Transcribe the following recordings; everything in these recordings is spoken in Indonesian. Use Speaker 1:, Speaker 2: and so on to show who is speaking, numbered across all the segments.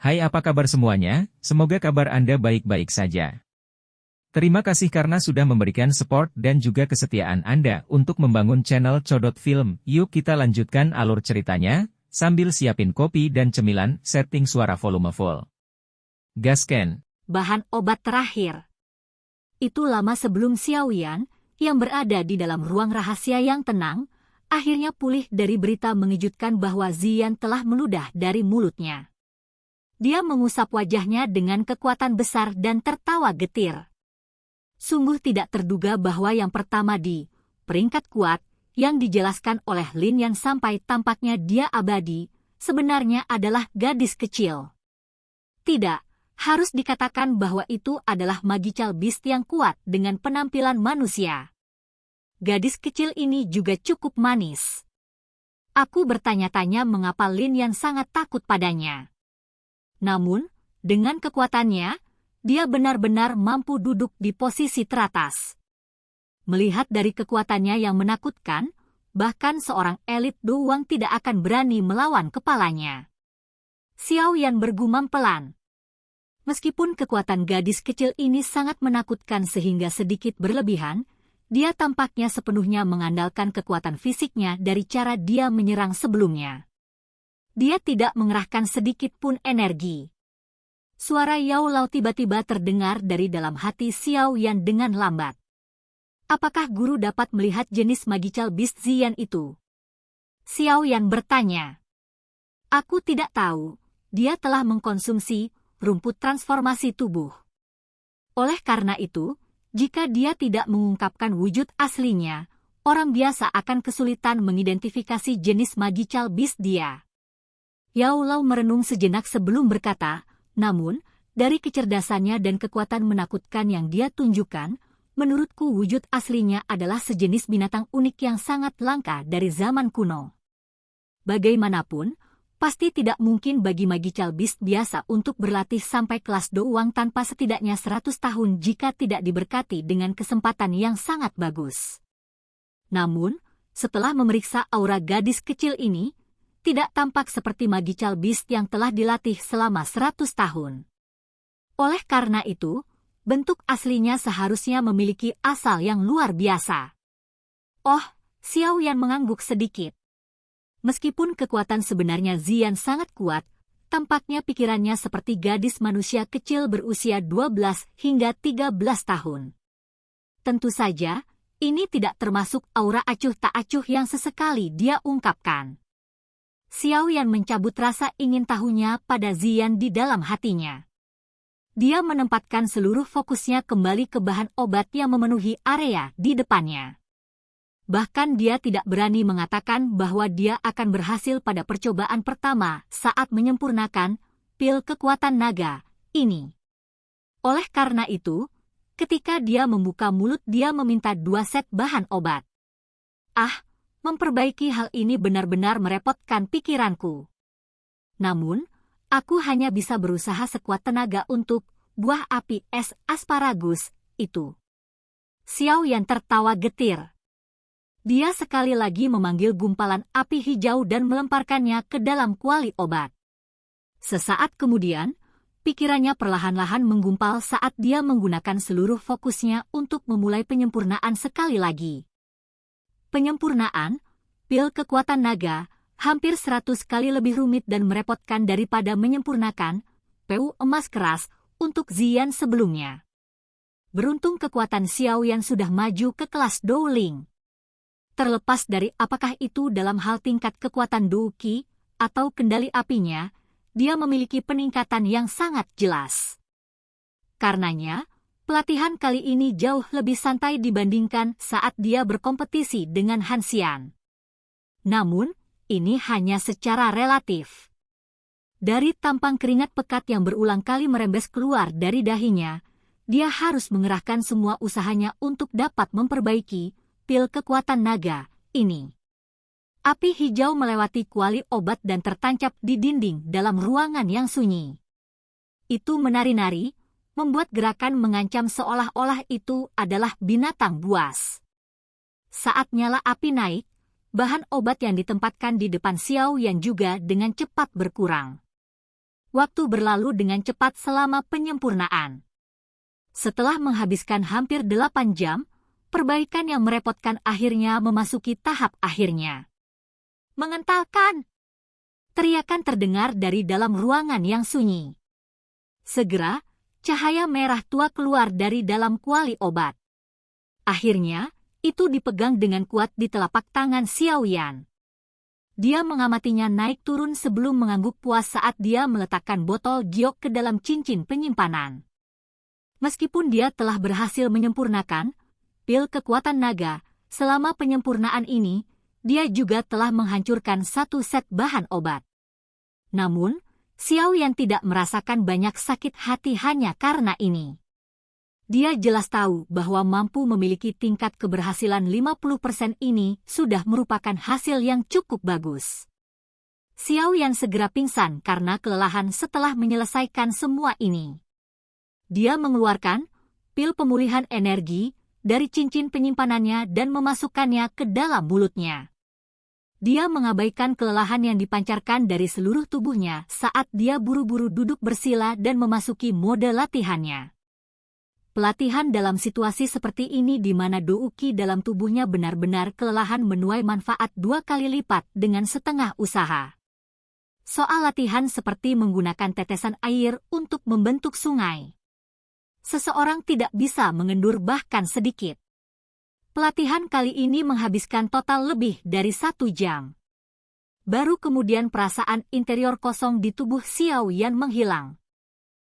Speaker 1: Hai, apa kabar semuanya? Semoga kabar Anda baik-baik saja. Terima kasih karena sudah memberikan support dan juga kesetiaan Anda untuk membangun channel Codot Film. Yuk kita lanjutkan alur ceritanya, sambil siapin kopi dan cemilan, setting suara volume full. Gasken.
Speaker 2: Bahan obat terakhir. Itu lama sebelum Xiaoyan, yang berada di dalam ruang rahasia yang tenang, akhirnya pulih dari berita mengejutkan bahwa Ziyan telah meludah dari mulutnya. Dia mengusap wajahnya dengan kekuatan besar dan tertawa getir. Sungguh tidak terduga bahwa yang pertama di peringkat kuat, yang dijelaskan oleh Lin Yan sampai tampaknya dia abadi, sebenarnya adalah gadis kecil. Tidak, harus dikatakan bahwa itu adalah magical beast yang kuat dengan penampilan manusia. Gadis kecil ini juga cukup manis. Aku bertanya-tanya mengapa Lin Yan sangat takut padanya. Namun, dengan kekuatannya, dia benar-benar mampu duduk di posisi teratas. Melihat dari kekuatannya yang menakutkan, bahkan seorang elit doang tidak akan berani melawan kepalanya. Xiaoyan bergumam pelan. Meskipun kekuatan gadis kecil ini sangat menakutkan sehingga sedikit berlebihan, dia tampaknya sepenuhnya mengandalkan kekuatan fisiknya dari cara dia menyerang sebelumnya. Dia tidak mengerahkan sedikit pun energi. Suara Yao Lao tiba-tiba terdengar dari dalam hati Xiaoyan dengan lambat. Apakah guru dapat melihat jenis magical beast Ziyan itu? Xiaoyan bertanya. Aku tidak tahu, dia telah mengkonsumsi rumput transformasi tubuh. Oleh karena itu, jika dia tidak mengungkapkan wujud aslinya, orang biasa akan kesulitan mengidentifikasi jenis magical beast dia. Yao Lao merenung sejenak sebelum berkata, namun, dari kecerdasannya dan kekuatan menakutkan yang dia tunjukkan, menurutku wujud aslinya adalah sejenis binatang unik yang sangat langka dari zaman kuno. Bagaimanapun, pasti tidak mungkin bagi magical beast biasa untuk berlatih sampai kelas doang tanpa setidaknya 100 tahun jika tidak diberkati dengan kesempatan yang sangat bagus. Namun, setelah memeriksa aura gadis kecil ini, tidak tampak seperti magical beast yang telah dilatih selama 100 tahun. Oleh karena itu, bentuk aslinya seharusnya memiliki asal yang luar biasa. Oh, Xiaoyan mengangguk sedikit. Meskipun kekuatan sebenarnya Ziyan sangat kuat, tampaknya pikirannya seperti gadis manusia kecil berusia 12 hingga 13 tahun. Tentu saja, ini tidak termasuk aura acuh tak acuh yang sesekali dia ungkapkan. Xiaoyan mencabut rasa ingin tahunya pada Ziyan di dalam hatinya. Dia menempatkan seluruh fokusnya kembali ke bahan obat yang memenuhi area di depannya. Bahkan dia tidak berani mengatakan bahwa dia akan berhasil pada percobaan pertama saat menyempurnakan pil kekuatan naga ini. Oleh karena itu, ketika dia membuka mulut dia meminta 2 set bahan obat. Memperbaiki hal ini benar-benar merepotkan pikiranku. Namun, aku hanya bisa berusaha sekuat tenaga untuk buah api es asparagus itu. Xiaoyan tertawa getir. Dia sekali lagi memanggil gumpalan api hijau dan melemparkannya ke dalam kuali obat. Sesaat kemudian, pikirannya perlahan-lahan menggumpal saat dia menggunakan seluruh fokusnya untuk memulai penyempurnaan sekali lagi. Penyempurnaan, pil kekuatan naga, hampir 100 kali lebih rumit dan merepotkan daripada menyempurnakan PU emas keras untuk Ziyan sebelumnya. Beruntung kekuatan Xiaoyan sudah maju ke kelas Douling. Terlepas dari apakah itu dalam hal tingkat kekuatan Douqi atau kendali apinya, dia memiliki peningkatan yang sangat jelas. Karenanya, pelatihan kali ini jauh lebih santai dibandingkan saat dia berkompetisi dengan Han Xian. Namun, ini hanya secara relatif. Dari tampang keringat pekat yang berulang kali merembes keluar dari dahinya, dia harus mengerahkan semua usahanya untuk dapat memperbaiki pil kekuatan naga ini. Api hijau melewati kuali obat dan tertancap di dinding dalam ruangan yang sunyi. Itu menari-nari, membuat gerakan mengancam seolah-olah itu adalah binatang buas. Saat nyala api naik, bahan obat yang ditempatkan di depan Xiaoyan juga dengan cepat berkurang. Waktu berlalu dengan cepat selama penyempurnaan. Setelah menghabiskan hampir 8 jam, perbaikan yang merepotkan akhirnya memasuki tahap akhirnya. Mengentalkan! Teriakan terdengar dari dalam ruangan yang sunyi. Segera, cahaya merah tua keluar dari dalam kuali obat. Akhirnya, itu dipegang dengan kuat di telapak tangan Xiaoyan. Dia mengamatinya naik turun sebelum mengangguk puas saat dia meletakkan botol giok ke dalam cincin penyimpanan. Meskipun dia telah berhasil menyempurnakan pil kekuatan naga, selama penyempurnaan ini, dia juga telah menghancurkan 1 set bahan obat. Namun, Xiaoyan tidak merasakan banyak sakit hati hanya karena ini. Dia jelas tahu bahwa mampu memiliki tingkat keberhasilan 50% ini sudah merupakan hasil yang cukup bagus. Xiaoyan segera pingsan karena kelelahan setelah menyelesaikan semua ini. Dia mengeluarkan pil pemulihan energi dari cincin penyimpanannya dan memasukkannya ke dalam mulutnya. Dia mengabaikan kelelahan yang dipancarkan dari seluruh tubuhnya saat dia buru-buru duduk bersila dan memasuki mode latihannya. Pelatihan dalam situasi seperti ini di mana douki dalam tubuhnya benar-benar kelelahan menuai manfaat 2 kali lipat dengan setengah usaha. Soal latihan seperti menggunakan tetesan air untuk membentuk sungai. Seseorang tidak bisa mengendur bahkan sedikit. Pelatihan kali ini menghabiskan total lebih dari 1 jam. Baru kemudian perasaan interior kosong di tubuh Xiaoyan menghilang.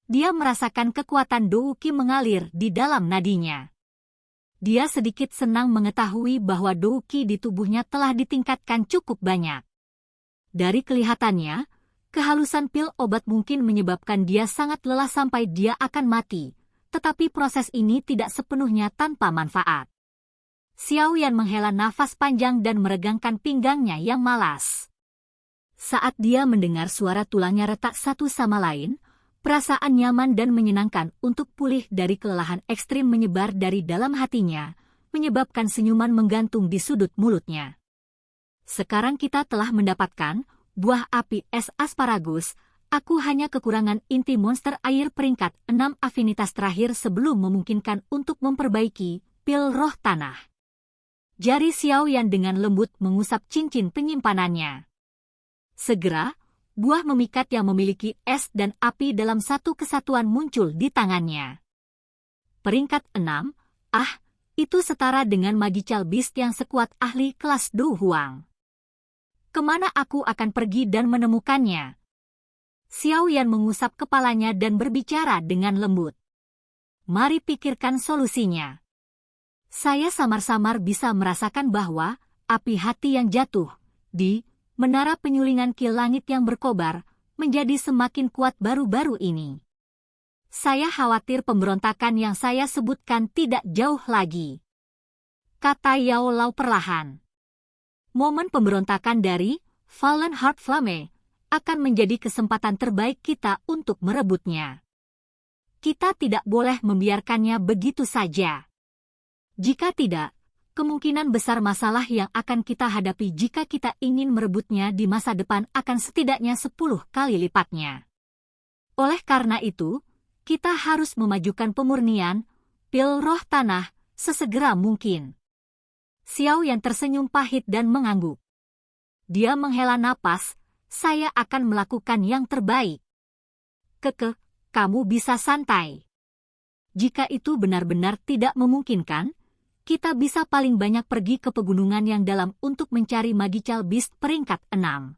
Speaker 2: Dia merasakan kekuatan douki mengalir di dalam nadinya. Dia sedikit senang mengetahui bahwa douki di tubuhnya telah ditingkatkan cukup banyak. Dari kelihatannya, kehalusan pil obat mungkin menyebabkan dia sangat lelah sampai dia akan mati, tetapi proses ini tidak sepenuhnya tanpa manfaat. Xiaoyan menghela nafas panjang dan meregangkan pinggangnya yang malas. Saat dia mendengar suara tulangnya retak satu sama lain, perasaan nyaman dan menyenangkan untuk pulih dari kelelahan ekstrim menyebar dari dalam hatinya, menyebabkan senyuman menggantung di sudut mulutnya. Sekarang kita telah mendapatkan buah api es asparagus, aku hanya kekurangan inti monster air peringkat 6 afinitas terakhir sebelum memungkinkan untuk memperbaiki pil roh tanah. Jari Xiaoyan dengan lembut mengusap cincin penyimpanannya. Segera, buah memikat yang memiliki es dan api dalam satu kesatuan muncul di tangannya. Peringkat 6, itu setara dengan Magical Beast yang sekuat ahli kelas Du Huang. Kemana aku akan pergi dan menemukannya? Xiaoyan mengusap kepalanya dan berbicara dengan lembut. Mari pikirkan solusinya. Saya samar-samar bisa merasakan bahwa api hati yang jatuh di menara penyulingan Ki Langit yang berkobar menjadi semakin kuat baru-baru ini. Saya khawatir pemberontakan yang saya sebutkan tidak jauh lagi, kata Yao Lao perlahan. Momen pemberontakan dari Fallen Heart Flame akan menjadi kesempatan terbaik kita untuk merebutnya. Kita tidak boleh membiarkannya begitu saja. Jika tidak, kemungkinan besar masalah yang akan kita hadapi jika kita ingin merebutnya di masa depan akan setidaknya 10 kali lipatnya. Oleh karena itu, kita harus memajukan pemurnian pil roh tanah sesegera mungkin. Xiaoyan tersenyum pahit dan mengangguk. Dia menghela napas, saya akan melakukan yang terbaik. Kamu bisa santai. Jika itu benar-benar tidak memungkinkan, kita bisa paling banyak pergi ke pegunungan yang dalam untuk mencari Magical Beast peringkat 6.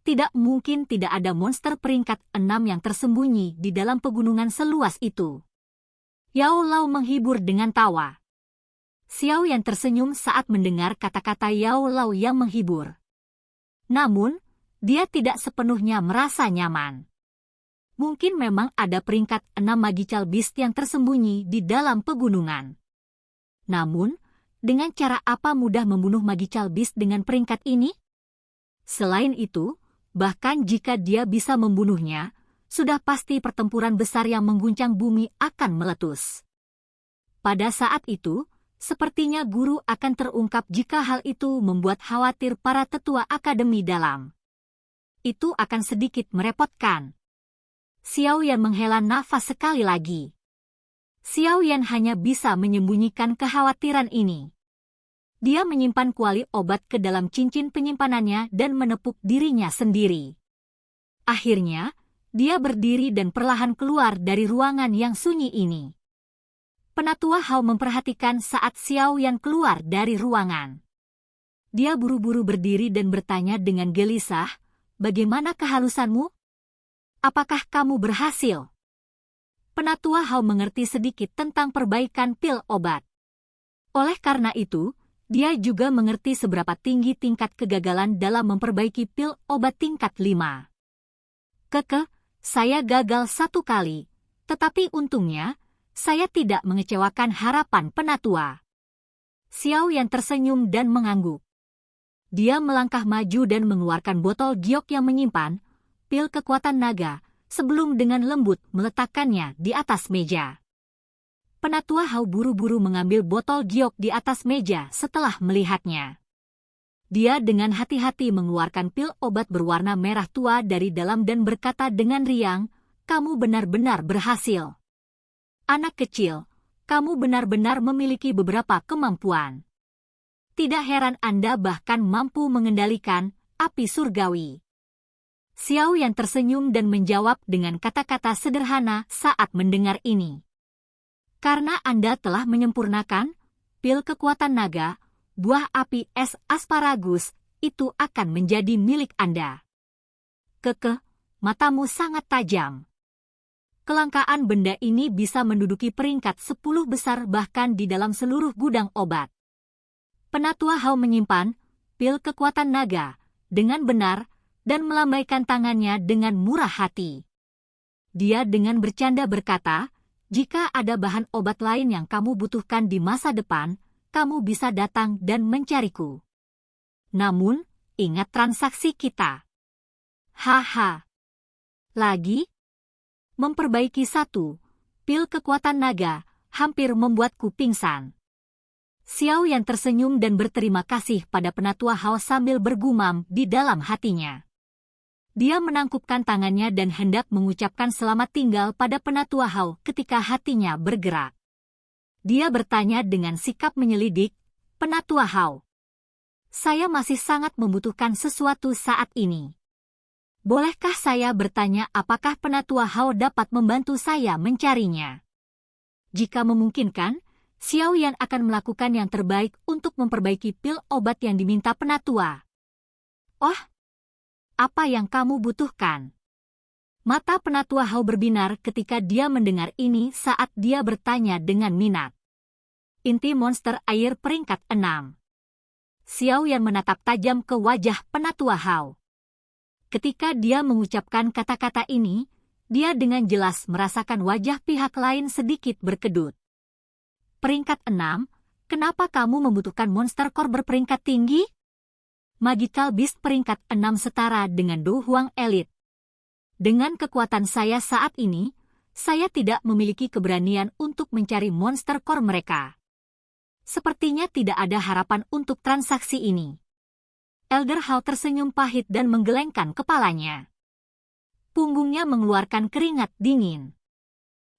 Speaker 2: Tidak mungkin tidak ada monster peringkat 6 yang tersembunyi di dalam pegunungan seluas itu. Yao Lao menghibur dengan tawa. Xiaoyan tersenyum saat mendengar kata-kata Yao Lao yang menghibur. Namun, dia tidak sepenuhnya merasa nyaman. Mungkin memang ada peringkat 6 Magical Beast yang tersembunyi di dalam pegunungan. Namun, dengan cara apa mudah membunuh Magical Beast dengan peringkat ini? Selain itu, bahkan jika dia bisa membunuhnya, sudah pasti pertempuran besar yang mengguncang bumi akan meletus. Pada saat itu, sepertinya guru akan terungkap jika hal itu membuat khawatir para tetua akademi dalam. Itu akan sedikit merepotkan. Xiao Yan menghela nafas sekali lagi. Xiao Yan hanya bisa menyembunyikan kekhawatiran ini. Dia menyimpan kuali obat ke dalam cincin penyimpanannya dan menepuk dirinya sendiri. Akhirnya, dia berdiri dan perlahan keluar dari ruangan yang sunyi ini. Penatua Hao memperhatikan saat Xiao Yan keluar dari ruangan. Dia buru-buru berdiri dan bertanya dengan gelisah, "Bagaimana kehalusanmu? Apakah kamu berhasil?" Penatua Hao mengerti sedikit tentang perbaikan pil obat. Oleh karena itu, dia juga mengerti seberapa tinggi tingkat kegagalan dalam memperbaiki pil obat tingkat 5. Saya gagal 1 kali, tetapi untungnya, saya tidak mengecewakan harapan penatua. Xiao Yan tersenyum dan mengangguk. Dia melangkah maju dan mengeluarkan botol giok yang menyimpan pil kekuatan naga, sebelum dengan lembut meletakkannya di atas meja. Penatua Hao buru-buru mengambil botol giok di atas meja setelah melihatnya. Dia dengan hati-hati mengeluarkan pil obat berwarna merah tua dari dalam dan berkata dengan riang, "Kamu benar-benar berhasil. Anak kecil, kamu benar-benar memiliki beberapa kemampuan. Tidak heran Anda bahkan mampu mengendalikan api surgawi." Xiao Yan tersenyum dan menjawab dengan kata-kata sederhana saat mendengar ini. "Karena Anda telah menyempurnakan pil kekuatan naga, buah api es asparagus itu akan menjadi milik Anda." Matamu sangat tajam. Kelangkaan benda ini bisa menduduki peringkat 10 besar bahkan di dalam seluruh gudang obat. Penatua Hao menyimpan pil kekuatan naga dengan benar dan melambaikan tangannya dengan murah hati. Dia dengan bercanda berkata, "Jika ada bahan obat lain yang kamu butuhkan di masa depan, kamu bisa datang dan mencariku. Namun, ingat transaksi kita." Haha. Lagi? Memperbaiki 1 pil kekuatan naga hampir membuatku pingsan. Xiao Yan tersenyum dan berterima kasih pada penatua Hao sambil bergumam di dalam hatinya. Dia menangkupkan tangannya dan hendak mengucapkan selamat tinggal pada penatua Hao ketika hatinya bergerak. Dia bertanya dengan sikap menyelidik, "Penatua Hao, saya masih sangat membutuhkan sesuatu saat ini. Bolehkah saya bertanya apakah penatua Hao dapat membantu saya mencarinya? Jika memungkinkan, Xiao Yan akan melakukan yang terbaik untuk memperbaiki pil obat yang diminta penatua." "Oh, apa yang kamu butuhkan?" Mata penatua Hao berbinar ketika dia mendengar ini saat dia bertanya dengan minat. "Inti monster air peringkat 6. Xiao Yan menatap tajam ke wajah penatua Hao. Ketika dia mengucapkan kata-kata ini, dia dengan jelas merasakan wajah pihak lain sedikit berkedut. "Peringkat 6, kenapa kamu membutuhkan monster core berperingkat tinggi?" "Magical Beast peringkat 6 setara dengan Do Huang Elite. Dengan kekuatan saya saat ini, saya tidak memiliki keberanian untuk mencari monster core mereka. Sepertinya tidak ada harapan untuk transaksi ini." Elder Hao tersenyum pahit dan menggelengkan kepalanya. Punggungnya mengeluarkan keringat dingin.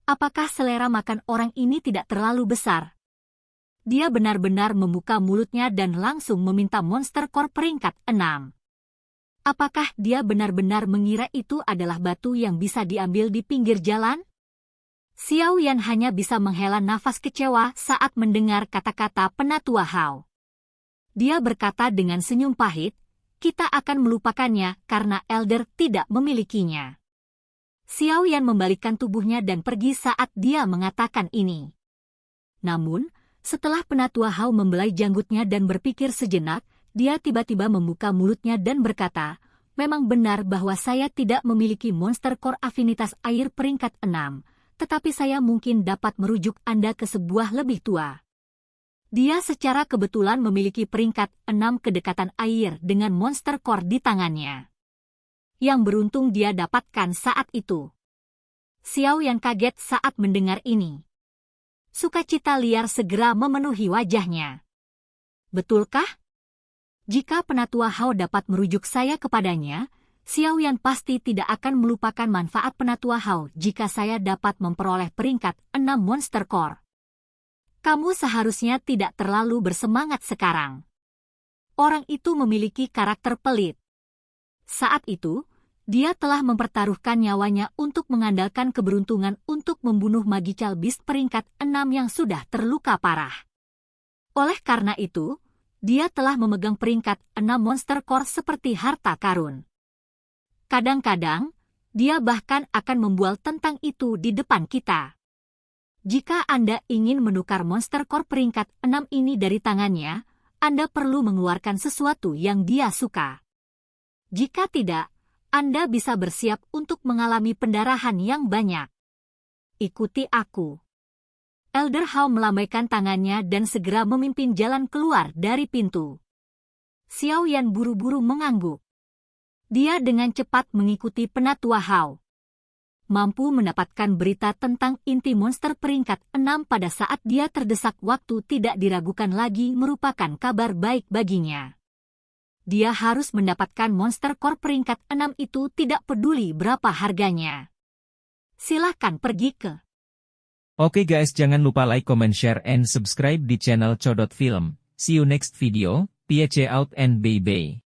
Speaker 2: Apakah selera makan orang ini tidak terlalu besar? Dia benar-benar membuka mulutnya dan langsung meminta monster core peringkat 6. Apakah dia benar-benar mengira itu adalah batu yang bisa diambil di pinggir jalan? Xiao Yan hanya bisa menghela nafas kecewa saat mendengar kata-kata penatua Hao. Dia berkata dengan senyum pahit, "Kita akan melupakannya karena Elder tidak memilikinya." Xiao Yan membalikkan tubuhnya dan pergi saat dia mengatakan ini. Namun, setelah penatua Hao membelai janggutnya dan berpikir sejenak, dia tiba-tiba membuka mulutnya dan berkata, "Memang benar bahwa saya tidak memiliki monster core afinitas air peringkat 6, tetapi saya mungkin dapat merujuk Anda ke sebuah lebih tua." Dia secara kebetulan memiliki peringkat 6 kedekatan air dengan monster core di tangannya. Yang beruntung dia dapatkan saat itu. Xiao Yan kaget saat mendengar ini. Sukacita liar segera memenuhi wajahnya. "Betulkah? Jika penatua Hao dapat merujuk saya kepadanya, Xiaoyan pasti tidak akan melupakan manfaat Penatua Hao jika saya dapat memperoleh peringkat 6 Monster Core. Kamu seharusnya tidak terlalu bersemangat sekarang. Orang itu memiliki karakter pelit. Saat itu, dia telah mempertaruhkan nyawanya untuk mengandalkan keberuntungan untuk membunuh Magical Beast peringkat 6 yang sudah terluka parah. Oleh karena itu, dia telah memegang peringkat 6 Monster Core seperti harta karun. Kadang-kadang, dia bahkan akan membual tentang itu di depan kita. Jika Anda ingin menukar Monster Core peringkat 6 ini dari tangannya, Anda perlu mengeluarkan sesuatu yang dia suka. Jika tidak, Anda bisa bersiap untuk mengalami pendarahan yang banyak. Ikuti aku. Elder Hao melambaikan tangannya dan segera memimpin jalan keluar dari pintu. Xiaoyan buru-buru mengangguk. Dia dengan cepat mengikuti Penatua Hao. Mampu mendapatkan berita tentang inti monster peringkat 6 pada saat dia terdesak waktu tidak diragukan lagi merupakan kabar baik baginya. Dia harus mendapatkan monster core peringkat 6 itu tidak peduli berapa harganya. Silakan pergi ke.
Speaker 1: Oke guys, jangan lupa like, comment, share, and subscribe di channel Codot Film. See you next video, peace out and bye-bye.